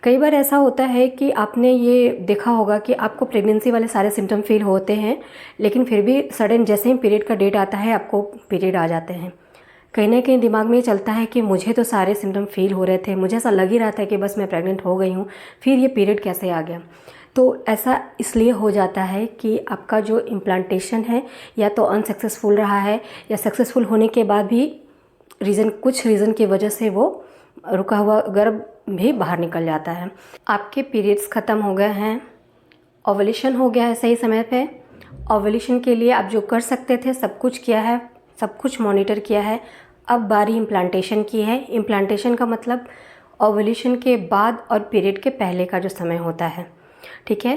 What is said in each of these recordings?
कई बार ऐसा होता है कि आपने ये देखा होगा कि आपको प्रेगनेंसी वाले सारे सिम्टम फील होते हैं, लेकिन फिर भी सडन जैसे ही पीरियड का डेट आता है आपको पीरियड आ जाते हैं। कहीं ना कहीं दिमाग में ये चलता है कि मुझे तो सारे सिम्टम फील हो रहे थे, मुझे ऐसा लग ही रहा था कि बस मैं प्रेग्नेंट हो गई हूँ, फिर ये पीरियड कैसे आ गया। तो ऐसा इसलिए हो जाता है कि आपका जो इम्प्लांटेशन है या तो अनसक्सेसफुल रहा है, या सक्सेसफुल होने के बाद भी कुछ रीज़न की वजह से वो रुका हुआ गर्भ भी बाहर निकल जाता है। आपके पीरियड्स ख़त्म हो गए हैं, ओवुलेशन हो गया है सही समय पे। ओवुलेशन के लिए आप जो कर सकते थे सब कुछ किया है, सब कुछ मॉनिटर किया है। अब बारी इम्प्लांटेशन की है। इम्प्लांटेशन का मतलब ओवुलेशन के बाद और पीरियड के पहले का जो समय होता है, ठीक है।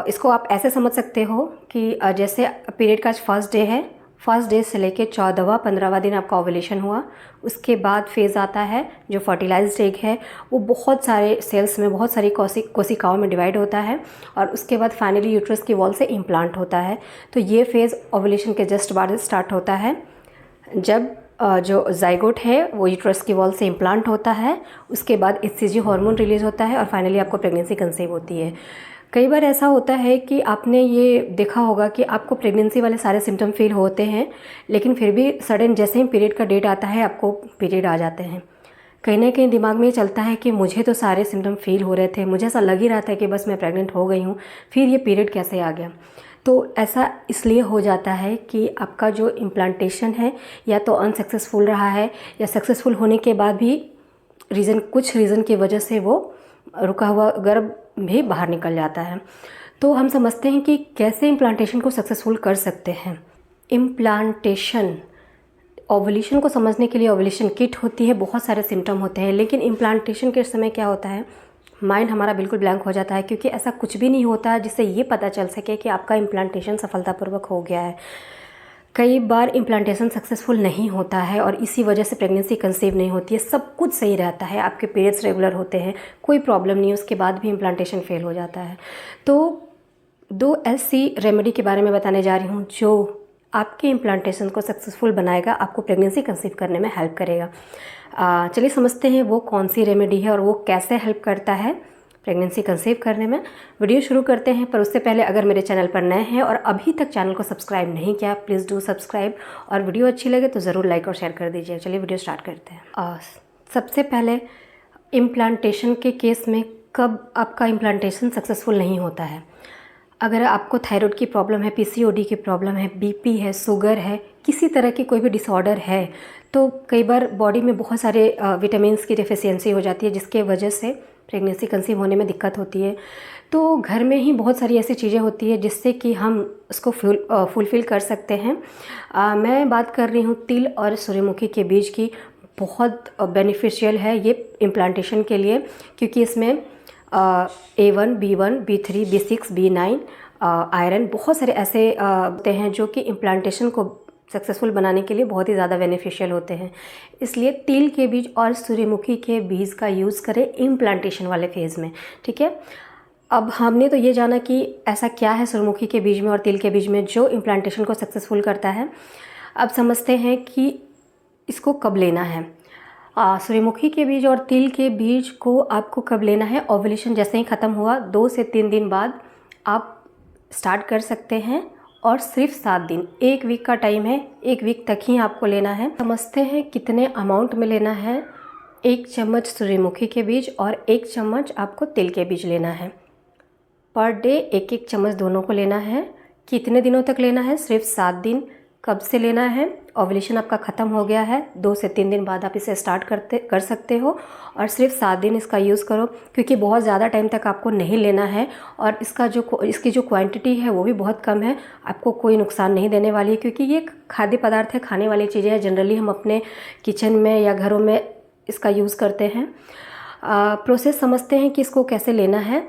इसको आप ऐसे समझ सकते हो कि जैसे पीरियड का आज फर्स्ट डे है, फर्स्ट डे से लेके 14वां 15वां दिन आपका ओवुलेशन हुआ। उसके बाद फेज़ आता है जो फर्टिलाइज्ड एग है, वो बहुत सारे सेल्स में, बहुत सारी कोशिकाओं में डिवाइड होता है और उसके बाद फाइनली यूट्रस की वॉल से इम्प्लांट होता है। तो ये फेज़ ओवुलेशन के जस्ट बाद स्टार्ट होता है, जब जो जाइगोट है वो यूट्रस की वॉल से इम्प्लांट होता है। उसके बाद एचसीजी हार्मोन रिलीज़ होता है और फाइनली आपको प्रेगनेंसी कंसीव होती है। कई बार ऐसा होता है कि आपने ये देखा होगा कि आपको प्रेगनेंसी वाले सारे सिम्टम फील होते हैं, लेकिन फिर भी सडन जैसे ही पीरियड का डेट आता है आपको पीरियड आ जाते हैं। कहीं ना कहीं दिमाग में ये चलता है कि मुझे तो सारे सिम्टम फील हो रहे थे, मुझे ऐसा लग ही रहा था कि बस मैं प्रेग्नेंट हो गई हूँ, फिर ये पीरियड कैसे आ गया। तो ऐसा इसलिए हो जाता है कि आपका जो इम्प्लांटेशन है या तो अनसक्सेसफुल रहा है, या सक्सेसफुल होने के बाद भी कुछ रीज़न की वजह से वो रुका हुआ गर्भ भी बाहर निकल जाता है। तो हम समझते हैं कि कैसे इम्प्लांटेशन को सक्सेसफुल कर सकते हैं। इम्प्लांटेशन, ओवुलेशन को समझने के लिए ओवुलेशन किट होती है, बहुत सारे सिम्टम होते हैं, लेकिन इम्प्लांटेशन के समय क्या होता है, माइंड हमारा बिल्कुल ब्लैंक हो जाता है, क्योंकि ऐसा कुछ भी नहीं होता जिससे ये पता चल सके कि आपका इम्प्लांटेशन सफलतापूर्वक हो गया है। कई बार इम्प्लांटेशन सक्सेसफुल नहीं होता है और इसी वजह से प्रेगनेंसी कंसीव नहीं होती है। सब कुछ सही रहता है, आपके पीरियड्स रेगुलर होते हैं, कोई प्रॉब्लम नहीं है, उसके बाद भी इम्प्लांटेशन फेल हो जाता है। तो 2 ऐसी रेमेडी के बारे में बताने जा रही हूँ जो आपके इम्प्लांटेशन को सक्सेसफुल बनाएगा, आपको प्रेगनेंसी कंसीव करने में हेल्प करेगा। चलिए समझते हैं वो कौन सी रेमेडी है और वो कैसे हेल्प करता है प्रेगनेंसी कंसीव करने में। वीडियो शुरू करते हैं, पर उससे पहले अगर मेरे चैनल पर नए हैं और अभी तक चैनल को सब्सक्राइब नहीं किया, प्लीज़ डू सब्सक्राइब, और वीडियो अच्छी लगे तो ज़रूर लाइक और शेयर कर दीजिए। चलिए वीडियो स्टार्ट करते हैं। सबसे पहले इम्प्लांटेशन के केस में कब आपका इम्प्लांटेशन सक्सेसफुल नहीं होता है। अगर आपको थायराइड की प्रॉब्लम है, पीसीओडी की प्रॉब्लम है, बीपी है, शुगर है, किसी तरह की कोई भी डिसऑर्डर है, तो कई बार बॉडी में बहुत सारे विटामिन्स की डेफिशिएंसी हो जाती है, जिसके वजह से प्रेगनेंसी कंसीव होने में दिक्कत होती है। तो घर में ही बहुत सारी ऐसी चीज़ें होती है जिससे कि हम उसको फुलफ़िल कर सकते हैं। मैं बात कर रही हूँ तिल और सूर्यमुखी के बीज की। बहुत बेनिफिशियल है ये इम्प्लांटेशन के लिए, क्योंकि इसमें A1, B1, B3, B6, B9, iron, बहुत सारे ऐसे होते हैं जो कि इम्प्लांटेशन को सक्सेसफुल बनाने के लिए बहुत ही ज़्यादा बेनिफिशियल होते हैं। इसलिए तिल के बीज और सूर्यमुखी के बीज का यूज़ करें इम्प्लांटेशन वाले फेज़ में, ठीक है। अब हमने तो ये जाना कि ऐसा क्या है सूर्यमुखी के बीज में और तिल के बीज में जो इम्प्लांटेशन को सक्सेसफुल करता है। अब समझते हैं कि इसको कब लेना है। सूर्यमुखी के बीज और तिल के बीज को आपको कब लेना है, ओवुलेशन जैसे ही ख़त्म हुआ 2 से 3 दिन बाद आप स्टार्ट कर सकते हैं, और सिर्फ 7 दिन, 1 वीक का टाइम है, 1 वीक तक ही आपको लेना है। समझते हैं कितने अमाउंट में लेना है। 1 चम्मच सूर्यमुखी के बीज और 1 चम्मच आपको तिल के बीज लेना है। पर डे 1-1 चम्मच दोनों को लेना है। कितने दिनों तक लेना है, सिर्फ 7 दिन। कब से लेना है, ओवुलेशन आपका ख़त्म हो गया है, 2 से 3 दिन बाद आप इसे स्टार्ट कर सकते हो, और सिर्फ 7 दिन इसका यूज़ करो, क्योंकि बहुत ज़्यादा टाइम तक आपको नहीं लेना है। और इसकी जो क्वांटिटी है वो भी बहुत कम है, आपको कोई नुकसान नहीं देने वाली है, क्योंकि ये खाद्य पदार्थ है, खाने वाली चीज़ें हैं। जनरली हम अपने किचन में या घरों में इसका यूज़ करते हैं। प्रोसेस समझते हैं कि इसको कैसे लेना है।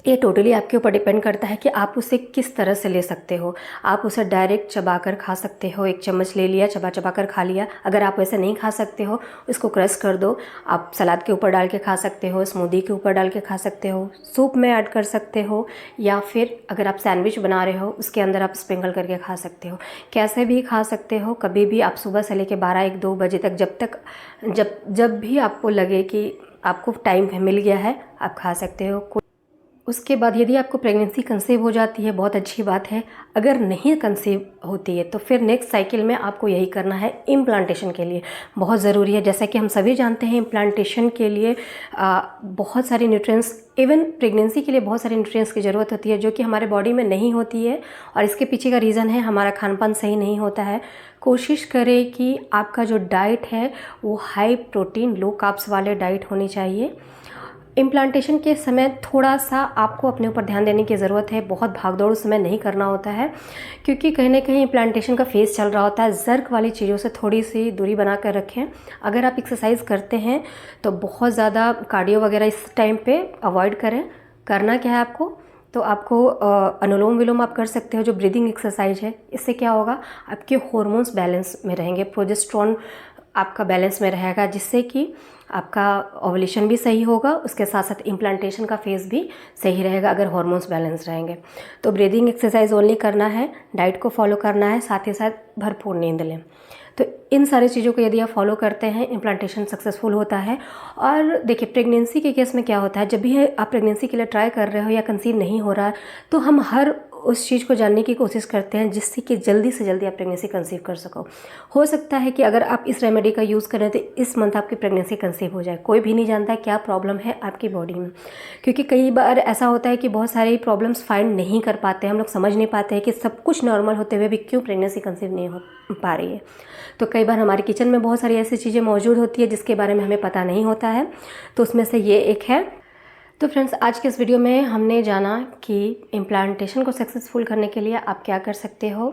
ये टोटली आपके ऊपर डिपेंड करता है कि आप उसे किस तरह से ले सकते हो। आप उसे डायरेक्ट चबाकर खा सकते हो, 1 चम्मच ले लिया, चबा कर खा लिया। अगर आप वैसे नहीं खा सकते हो, उसको क्रश कर दो। आप सलाद के ऊपर डाल के खा सकते हो, स्मूदी के ऊपर डाल के खा सकते हो, सूप में ऐड कर सकते हो, या फिर अगर आप सैंडविच बना रहे हो उसके अंदर आप स्प्रिंकल करके खा सकते हो। कैसे भी खा सकते हो, कभी भी आप सुबह से लेकर 12-1-2 बजे तक, जब भी आपको लगे कि आपको टाइम मिल गया है, आप खा सकते हो। उसके बाद यदि आपको प्रेगनेंसी कंसीव हो जाती है, बहुत अच्छी बात है। अगर नहीं कंसीव होती है तो फिर नेक्स्ट साइकिल में आपको यही करना है, इम्प्लांटेशन के लिए बहुत ज़रूरी है। जैसा कि हम सभी जानते हैं, इम्प्लांटेशन के लिए बहुत सारे न्यूट्रिएंट्स, इवन प्रेगनेंसी के लिए बहुत सारे न्यूट्रिएंट्स की ज़रूरत होती है जो कि हमारे बॉडी में नहीं होती है। और इसके पीछे का रीज़न है हमारा खान पान सही नहीं होता है। कोशिश करें कि आपका जो डाइट है वो हाई प्रोटीन लो कार्ब्स वाले डाइट होनी चाहिए। इम्प्लांटेशन के समय थोड़ा सा आपको अपने ऊपर ध्यान देने की ज़रूरत है। बहुत भागदौड़ उस समय नहीं करना होता है, क्योंकि कहीं ना कहीं इम्प्लांटेशन का फेज़ चल रहा होता है। जर्क वाली चीज़ों से थोड़ी सी दूरी बना कर रखें। अगर आप एक्सरसाइज करते हैं तो बहुत ज़्यादा कार्डियो वगैरह इस टाइम पे अवॉइड करें। करना क्या है आपको, तो आपको अनुलोम विलोम आप कर सकते हो, जो ब्रीदिंग एक्सरसाइज है। इससे क्या होगा, आपके हॉर्मोन्स बैलेंस में रहेंगे, प्रोजेस्टेरोन आपका बैलेंस में रहेगा, जिससे कि आपका ओवुलेशन भी सही होगा, उसके साथ साथ इम्प्लांटेशन का फेज़ भी सही रहेगा अगर हार्मोन्स बैलेंस रहेंगे। तो ब्रीदिंग एक्सरसाइज ओनली करना है, डाइट को फॉलो करना है, साथ ही साथ भरपूर नींद लें। तो इन सारी चीज़ों को यदि आप फॉलो करते हैं, इम्प्लांटेशन सक्सेसफुल होता है। और देखिए, प्रेगनेंसी के केस में क्या होता है, जब भी आप प्रेगनेंसी के लिए ट्राई कर रहे हो या कंसीव नहीं हो रहा है, तो हम हर उस चीज़ को जानने की कोशिश करते हैं जिससे कि जल्दी से जल्दी आप प्रेगनेंसी कंसीव कर सको। हो सकता है कि अगर आप इस रेमेडी का यूज़ करें तो इस मंथ आपकी प्रेगनेंसी कंसीव हो जाए। कोई भी नहीं जानता क्या प्रॉब्लम है आपकी बॉडी में, क्योंकि कई बार ऐसा होता है कि बहुत सारी प्रॉब्लम्स फाइंड नहीं कर पाते, हम लोग समझ नहीं पाते हैं कि सब कुछ नॉर्मल होते हुए भी क्यों प्रेगनेंसी कंसीव नहीं हो पा रही है। तो कई बार हमारे किचन में बहुत सारी ऐसी चीज़ें मौजूद होती है जिसके बारे में हमें पता नहीं होता है, तो उसमें से ये एक है। तो फ्रेंड्स, आज के इस वीडियो में हमने जाना कि इम्प्लांटेशन को सक्सेसफुल करने के लिए आप क्या कर सकते हो।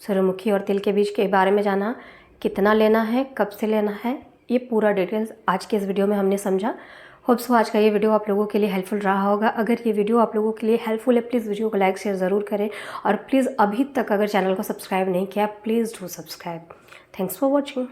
सूर्यमुखी और तिल के बीज के बारे में जाना, कितना लेना है, कब से लेना है, ये पूरा डिटेल्स आज के इस वीडियो में हमने समझा। होप सो आज का ये वीडियो आप लोगों के लिए हेल्पफुल रहा होगा। अगर ये वीडियो आप लोगों के लिए हेल्पफुल है, प्लीज़ वीडियो को लाइक शेयर ज़रूर करें। और प्लीज़ अभी तक अगर चैनल को सब्सक्राइब नहीं किया, please do subscribe. Thanks for watching.